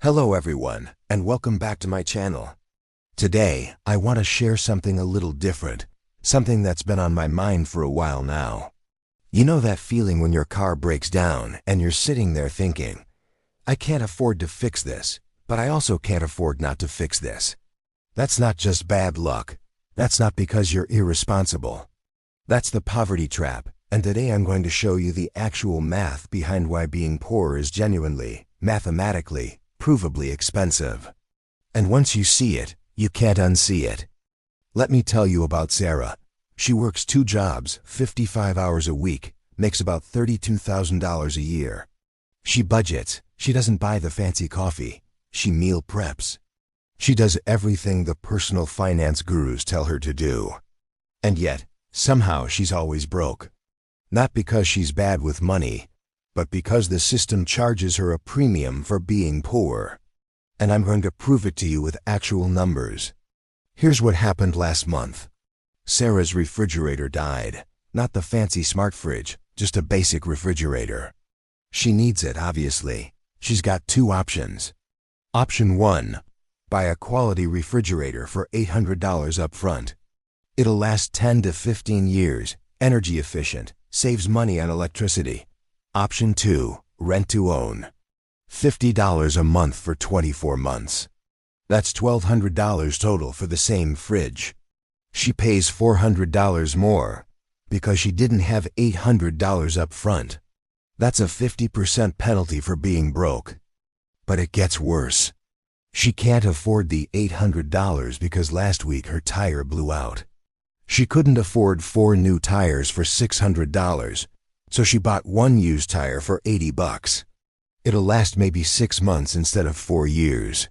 Hello everyone, and welcome back to my channel. Today, I want to share something a little different, something that's been on my mind for a while now. You know that feeling when your car breaks down and you're sitting there thinking, I can't afford to fix this, but I also can't afford not to fix this. That's not just bad luck. That's not because you're irresponsible. That's the poverty trap, and today I'm going to show you the actual math behind why being poor is genuinely, mathematically, provably expensive. And once you see it, you can't unsee it. Let me tell you about Sarah. She works 2 jobs, 55 hours a week, makes about $32,000 a year. She budgets. She doesn't buy the fancy coffee. She meal preps. She does everything the personal finance gurus tell her to do. And yet, somehow she's always broke. Not because she's bad with money, but because the system charges her a premium for being poor. And I'm going to prove it to you with actual numbers. Here's what happened last month. Sarah's refrigerator died. Not the fancy smart fridge, just a basic refrigerator. She needs it, obviously. She's got 2 options. Option 1, buy a quality refrigerator for $800 up front. It'll last 10 to 15 years, energy efficient, saves money on electricity. Option 2, rent to own. $50 a month for 24 months. That's $1,200 total for the same fridge. She pays $400 more because she didn't have $800 up front. That's a 50% penalty for being broke. But it gets worse. She can't afford the $800 because last week her tire blew out. She couldn't afford 4 new tires for $600. So she bought 1 used tire for $80. It'll last maybe 6 months instead of 4 years.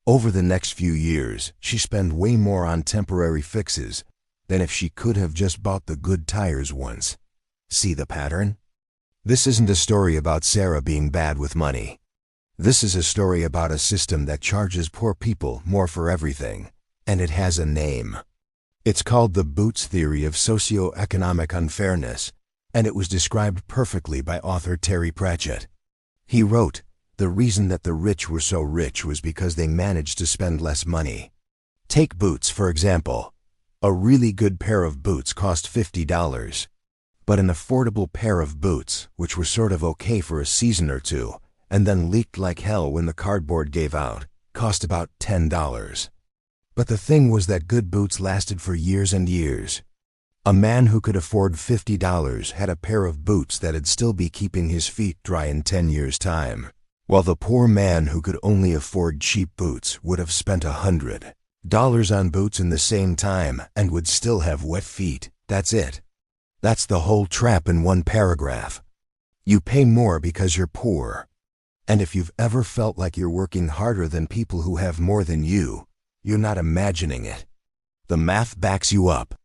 Over the next few years, she spent way more on temporary fixes than if she could have just bought the good tires once. See the pattern? This isn't a story about Sarah being bad with money. This is a story about a system that charges poor people more for everything, and it has a name. It's called the Boots theory of socioeconomic unfairness, and it was described perfectly by author Terry Pratchett. He wrote, the reason that the rich were so rich was because they managed to spend less money. Take boots, for example. A really good pair of boots cost $50. But an affordable pair of boots, which were sort of okay for a season or 2, and then leaked like hell when the cardboard gave out, cost about $10. But the thing was that good boots lasted for years and years. A man who could afford $50 had a pair of boots that'd still be keeping his feet dry in 10 years' time, while the poor man who could only afford cheap boots would have spent $100 on boots in the same time and would still have wet feet. That's it. That's the whole trap in one paragraph. You pay more because you're poor. And if you've ever felt like you're working harder than people who have more than you, you're not imagining it. The math backs you up.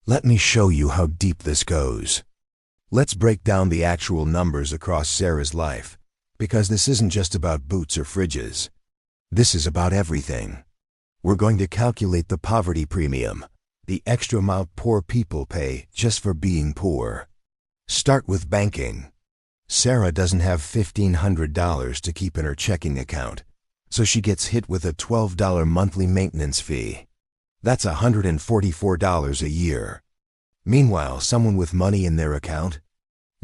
Let me show you how deep this goes. Let's break down the actual numbers across Sarah's life, because this isn't just about boots or fridges. This is about everything. We're going to calculate the poverty premium, the extra amount poor people pay just for being poor. Start with banking. Sarah doesn't have $1,500 to keep in her checking account, so she gets hit with a $12 monthly maintenance fee. That's $144 a year. Meanwhile, someone with money in their account?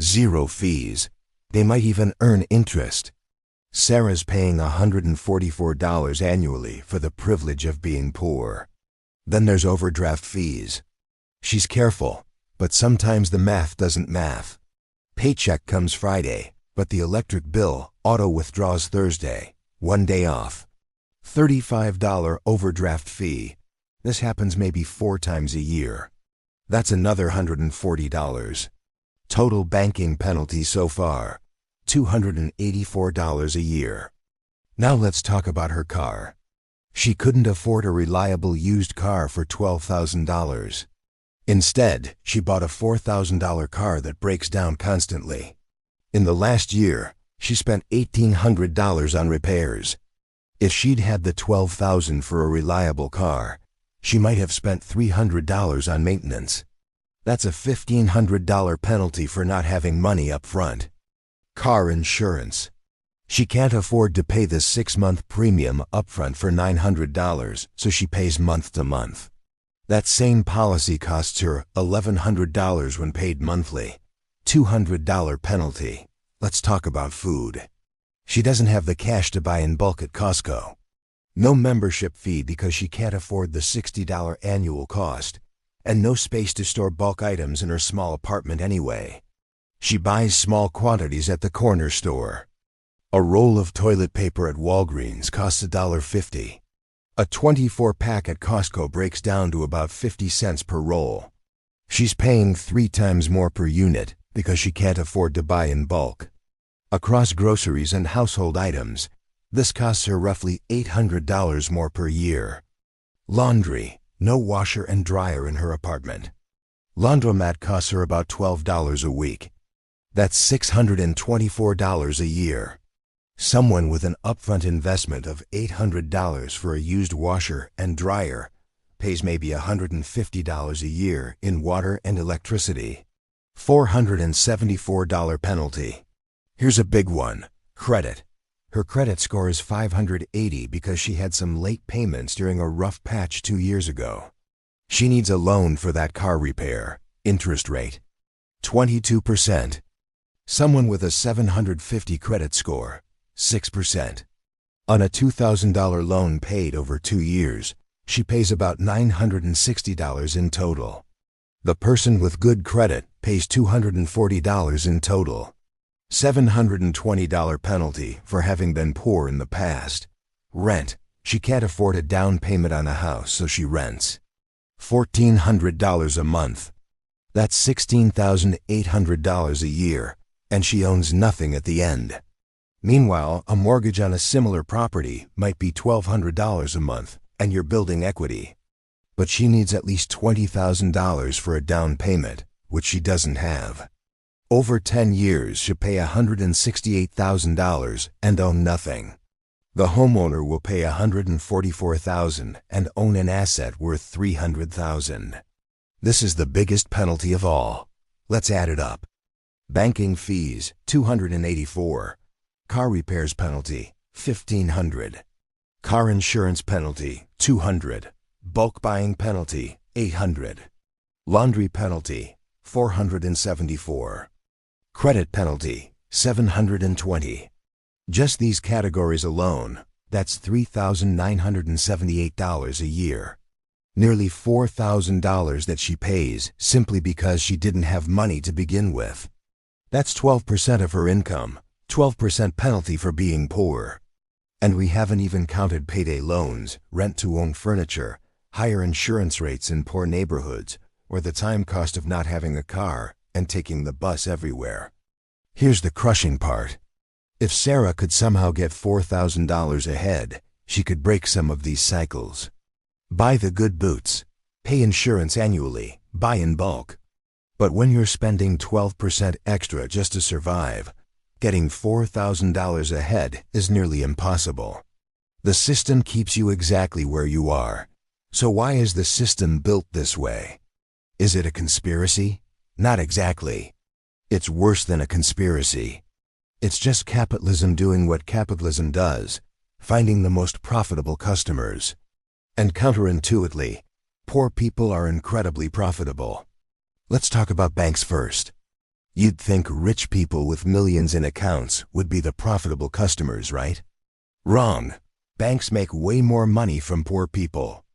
0 fees. They might even earn interest. Sarah's paying $144 annually for the privilege of being poor. Then there's overdraft fees. She's careful, but sometimes the math doesn't math. Paycheck comes Friday, but the electric bill auto-withdraws Thursday, 1 day off. $35 overdraft fee. This happens maybe 4 times a year. That's another $140. Total banking penalty so far, $284 a year. Now let's talk about her car. She couldn't afford a reliable used car for $12,000. Instead, she bought a $4,000 car that breaks down constantly. In the last year, she spent $1,800 on repairs. If she'd had the $12,000 for a reliable car, she might have spent $300 on maintenance. That's a $1,500 penalty for not having money up front. Car insurance. She can't afford to pay the 6-month premium upfront for $900, so she pays month to month. That same policy costs her $1,100 when paid monthly. $200 penalty. Let's talk about food. She doesn't have the cash to buy in bulk at Costco. No membership fee because she can't afford the $60 annual cost, and no space to store bulk items in her small apartment anyway. She buys small quantities at the corner store. A roll of toilet paper at Walgreens costs $1.50. A 24-pack at Costco breaks down to about 50 cents per roll. She's paying 3 times more per unit because she can't afford to buy in bulk. Across groceries and household items, this costs her roughly $800 more per year. Laundry. No washer and dryer in her apartment. Laundromat costs her about $12 a week. That's $624 a year. Someone with an upfront investment of $800 for a used washer and dryer pays maybe $150 a year in water and electricity. $474 penalty. Here's a big one. Credit. Her credit score is 580 because she had some late payments during a rough patch 2 years ago. She needs a loan for that car repair. Interest rate 22%. Someone with a 750 credit score, 6%. On a $2,000 loan paid over 2 years, she pays about $960 in total. The person with good credit pays $240 in total. $720 penalty for having been poor in the past. Rent. She can't afford a down payment on a house, so she rents. $1,400 a month. That's $16,800 a year, and she owns nothing at the end. Meanwhile, a mortgage on a similar property might be $1,200 a month, and you're building equity. But she needs at least $20,000 for a down payment, which she doesn't have. Over 10 years, she'll pay $168,000 and own nothing. The homeowner will pay $144,000 and own an asset worth $300,000. This is the biggest penalty of all. Let's add it up. Banking fees, $284. Car repairs penalty, $1,500. Car insurance penalty, $200. Bulk buying penalty, $800. Laundry penalty, $474. Credit penalty, $720. Just these categories alone, that's $3,978 a year. Nearly $4,000 that she pays simply because she didn't have money to begin with. That's 12% of her income, 12% penalty for being poor. And we haven't even counted payday loans, rent-to-own furniture, higher insurance rates in poor neighborhoods, or the time cost of not having a car and taking the bus everywhere. Here's the crushing part. If Sarah could somehow get $4,000 ahead, she could break some of these cycles. Buy the good boots. Pay insurance annually. Buy in bulk. But when you're spending 12% extra just to survive, getting $4,000 ahead is nearly impossible. The system keeps you exactly where you are. So why is the system built this way? Is it a conspiracy? Not exactly. It's worse than a conspiracy. It's just capitalism doing what capitalism does, finding the most profitable customers. And counterintuitively, poor people are incredibly profitable. Let's talk about banks first. You'd think rich people with millions in accounts would be the profitable customers, right? Wrong. Banks make way more money from poor people.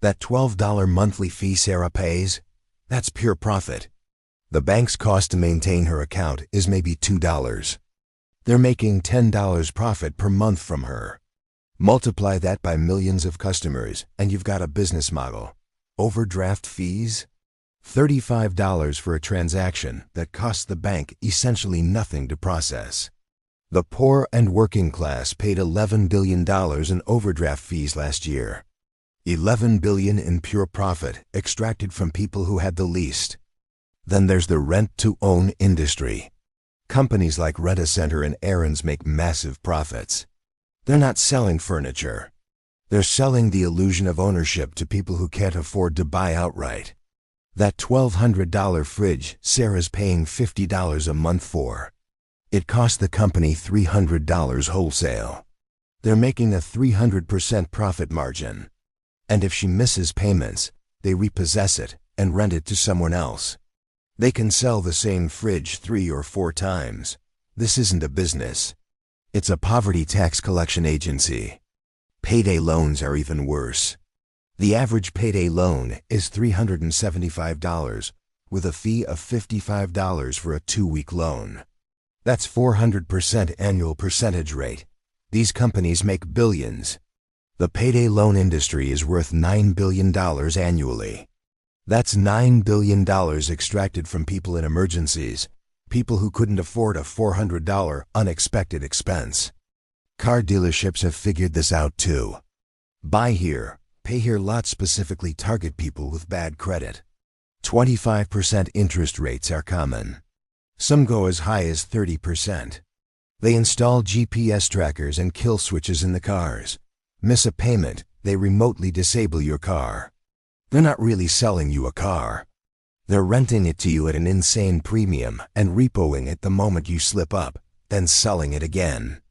That $12 monthly fee Sarah pays, that's pure profit. The bank's cost to maintain her account is maybe $2. They're making $10 profit per month from her. Multiply that by millions of customers, and you've got a business model. Overdraft fees? $35 for a transaction that costs the bank essentially nothing to process. The poor and working class paid $11 billion in overdraft fees last year. $11 billion in pure profit extracted from people who had the least. Then there's the rent-to-own industry. Companies like Rent-A-Center and Aaron's make massive profits. They're not selling furniture. They're selling the illusion of ownership to people who can't afford to buy outright. That $1,200 fridge Sarah's paying $50 a month for. It cost the company $300 wholesale. They're making a 300% profit margin. And if she misses payments, they repossess it and rent it to someone else. They can sell the same fridge 3 or 4 times. This isn't a business. It's a poverty tax collection agency. Payday loans are even worse. The average payday loan is $375, with a fee of $55 for a 2-week loan. That's 400% annual percentage rate. These companies make billions. The payday loan industry is worth $9 billion annually. That's $9 billion extracted from people in emergencies, people who couldn't afford a $400 unexpected expense. Car dealerships have figured this out too. Buy here, pay here lots specifically target people with bad credit. 25% interest rates are common. Some go as high as 30%. They install GPS trackers and kill switches in the cars. Miss a payment, they remotely disable your car. They're not really selling you a car. They're renting it to you at an insane premium and repoing it the moment you slip up, then selling it again.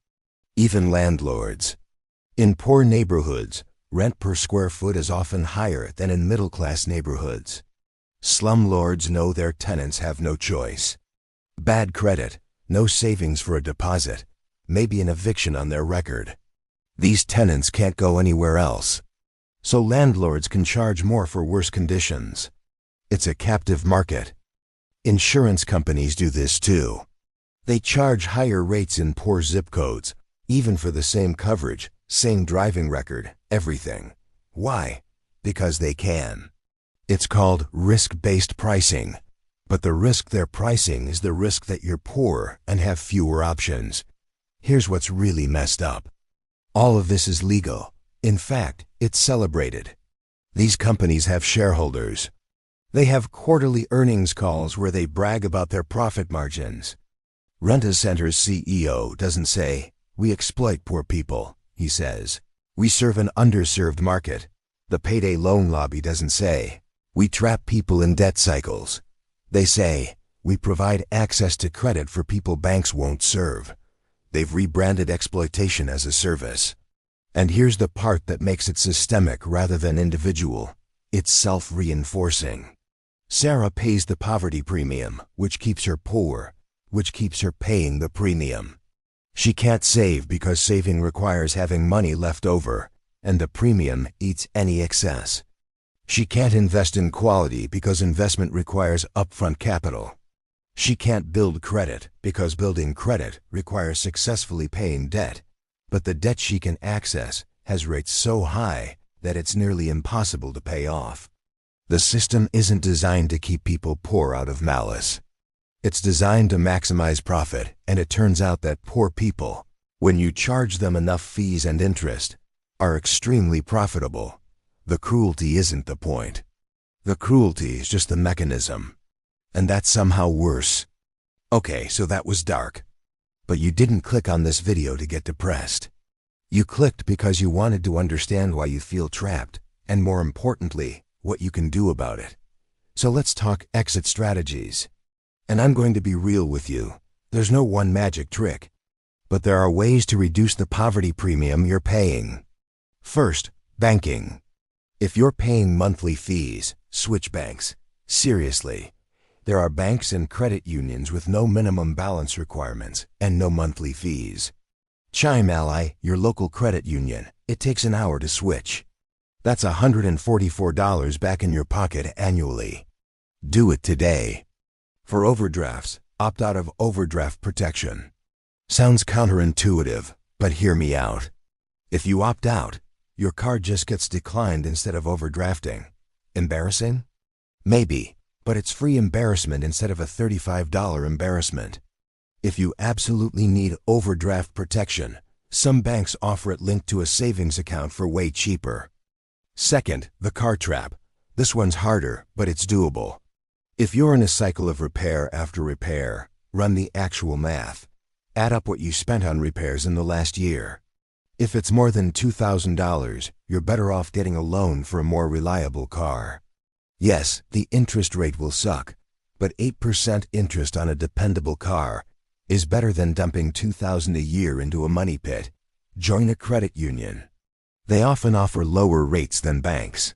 Even landlords. In poor neighborhoods, rent per square foot is often higher than in middle-class neighborhoods. Slumlords know their tenants have no choice. Bad credit, no savings for a deposit, maybe an eviction on their record. These tenants can't go anywhere else. So landlords can charge more for worse conditions. It's a captive market. Insurance companies do this too. They charge higher rates in poor zip codes, even for the same coverage, same driving record, everything. Why? Because they can. It's called risk-based pricing. But the risk they're pricing is the risk that you're poor and have fewer options. Here's what's really messed up. All of this is legal. In fact, it's celebrated. These companies have shareholders. They have quarterly earnings calls where they brag about their profit margins. Rent-A-Center's CEO doesn't say, "We exploit poor people." He says, "We serve an underserved market." The payday loan lobby doesn't say, "We trap people in debt cycles." They say, "We provide access to credit for people banks won't serve." They've rebranded exploitation as a service. And here's the part that makes it systemic rather than individual. It's self-reinforcing. Sarah pays the poverty premium, which keeps her poor, which keeps her paying the premium. She can't save because saving requires having money left over, and the premium eats any excess. She can't invest in quality because investment requires upfront capital. She can't build credit because building credit requires successfully paying debt. But the debt she can access has rates so high that it's nearly impossible to pay off. The system isn't designed to keep people poor out of malice. It's designed to maximize profit, and it turns out that poor people, when you charge them enough fees and interest, are extremely profitable. The cruelty isn't the point. The cruelty is just the mechanism. And that's somehow worse. Okay, so that was dark. But you didn't click on this video to get depressed. You clicked because you wanted to understand why you feel trapped, and more importantly, what you can do about it. So let's talk exit strategies. And I'm going to be real with you. There's no one magic trick. But there are ways to reduce the poverty premium you're paying. First, banking. If you're paying monthly fees, switch banks. Seriously. There are banks and credit unions with no minimum balance requirements and no monthly fees. Chime Ally, your local credit union. It takes an hour to switch. That's $144 back in your pocket annually. Do it today. For overdrafts, opt out of overdraft protection. Sounds counterintuitive, but hear me out. If you opt out, your card just gets declined instead of overdrafting. Embarrassing? Maybe. But it's free embarrassment instead of a $35 embarrassment. If you absolutely need overdraft protection, some banks offer it linked to a savings account for way cheaper. Second, the car trap. This one's harder, but it's doable. If you're in a cycle of repair after repair, run the actual math. Add up what you spent on repairs in the last year. If it's more than $2,000, you're better off getting a loan for a more reliable car. Yes, the interest rate will suck, but 8% interest on a dependable car is better than dumping $2,000 a year into a money pit. Join a credit union. They often offer lower rates than banks.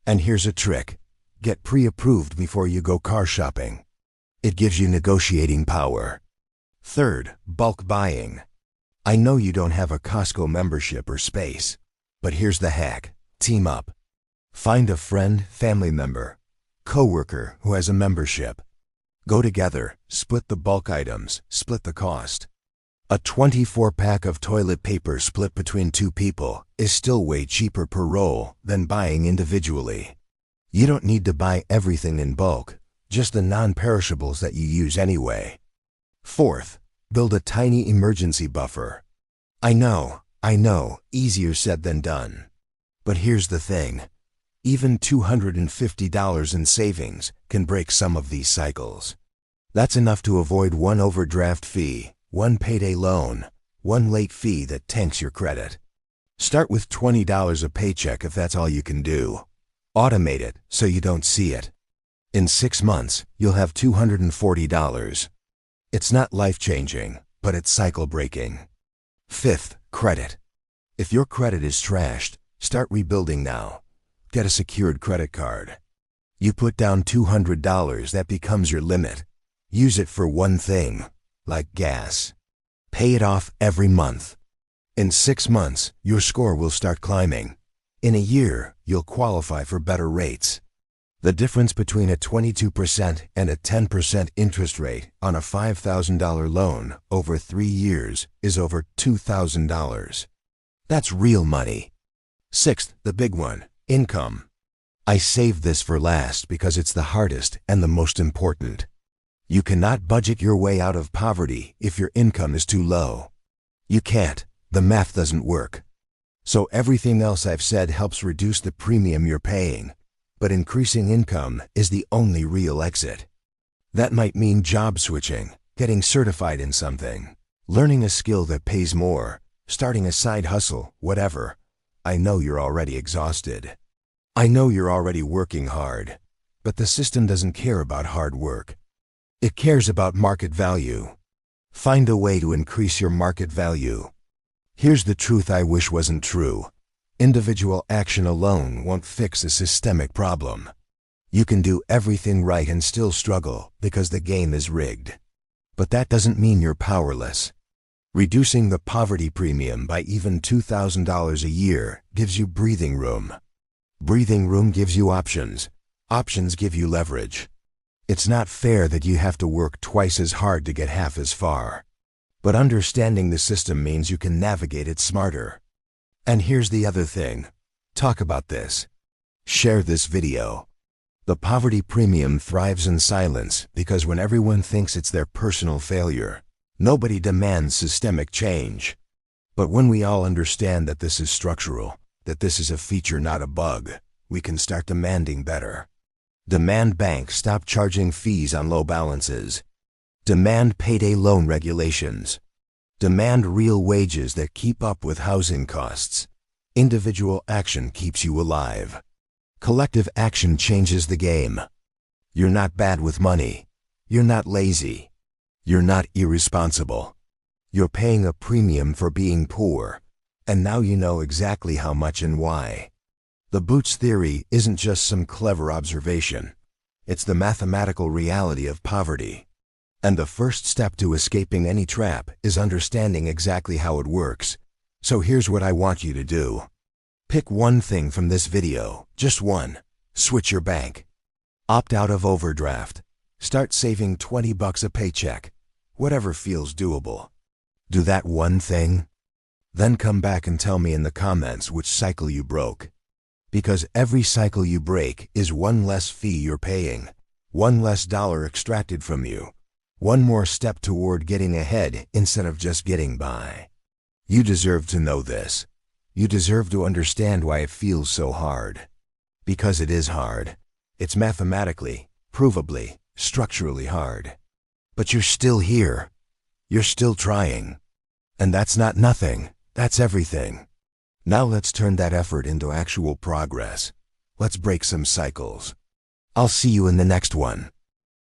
And here's a trick. Get pre-approved before you go car shopping. It gives you negotiating power. Third, bulk buying. I know you don't have a Costco membership or space, but here's the hack. Team up. Find a friend, family member, coworker who has a membership. Go together, split the bulk items, split the cost. A 24-pack of toilet paper split between 2 people is still way cheaper per roll than buying individually. You don't need to buy everything in bulk, just the non-perishables that you use anyway. Fourth, build a tiny emergency buffer. I know, easier said than done. But here's the thing. Even $250 in savings can break some of these cycles. That's enough to avoid one overdraft fee, one payday loan, one late fee that tanks your credit. Start with $20 a paycheck if that's all you can do. Automate it so you don't see it. In 6 months, you'll have $240. It's not life-changing, but it's cycle-breaking. Fifth, credit. If your credit is trashed, start rebuilding now. Get a secured credit card. You put down $200, that becomes your limit. Use it for one thing, like gas. Pay it off every month. In 6 months, your score will start climbing. In a year, you'll qualify for better rates. The difference between a 22% and a 10% interest rate on a $5,000 loan over 3 years is over $2,000. That's real money. Sixth, the big one, income. I saved this for last because it's the hardest and the most important. You cannot budget your way out of poverty if your income is too low. You can't. The math doesn't work. So everything else I've said helps reduce the premium you're paying, but increasing income is the only real exit. That might mean job switching, getting certified in something, learning a skill that pays more, starting a side hustle, whatever. I know you're already exhausted. I know you're already working hard, but the system doesn't care about hard work. It cares about market value. Find a way to increase your market value. Here's the truth I wish wasn't true. Individual action alone won't fix a systemic problem. You can do everything right and still struggle because the game is rigged. But that doesn't mean you're powerless. Reducing the poverty premium by even $2,000 a year gives you breathing room. Breathing room gives you options. Options give you leverage. It's not fair that you have to work twice as hard to get half as far. But understanding the system means you can navigate it smarter. And here's the other thing. Talk about this. Share this video. The poverty premium thrives in silence because when everyone thinks it's their personal failure, nobody demands systemic change. But when we all understand that this is structural, that this is a feature not a bug, we can start demanding better. Demand banks stop charging fees on low balances. Demand payday loan regulations. Demand real wages that keep up with housing costs. Individual action keeps you alive. Collective action changes the game. You're not bad with money. You're not lazy. You're not irresponsible. You're paying a premium for being poor, and now you know exactly how much and why. The Boots theory isn't just some clever observation. It's the mathematical reality of poverty. And the first step to escaping any trap is understanding exactly how it works. So here's what I want you to do. Pick one thing from this video, just one. Switch your bank. Opt out of overdraft. Start saving $20 a paycheck. Whatever feels doable. Do that one thing. Then come back and tell me in the comments which cycle you broke. Because every cycle you break is one less fee you're paying, one less dollar extracted from you, one more step toward getting ahead instead of just getting by. You deserve to know this. You deserve to understand why it feels so hard. Because it is hard. It's mathematically, provably, structurally hard. But you're still here. You're still trying. And that's not nothing. That's everything. Now let's turn that effort into actual progress. Let's break some cycles. I'll see you in the next one.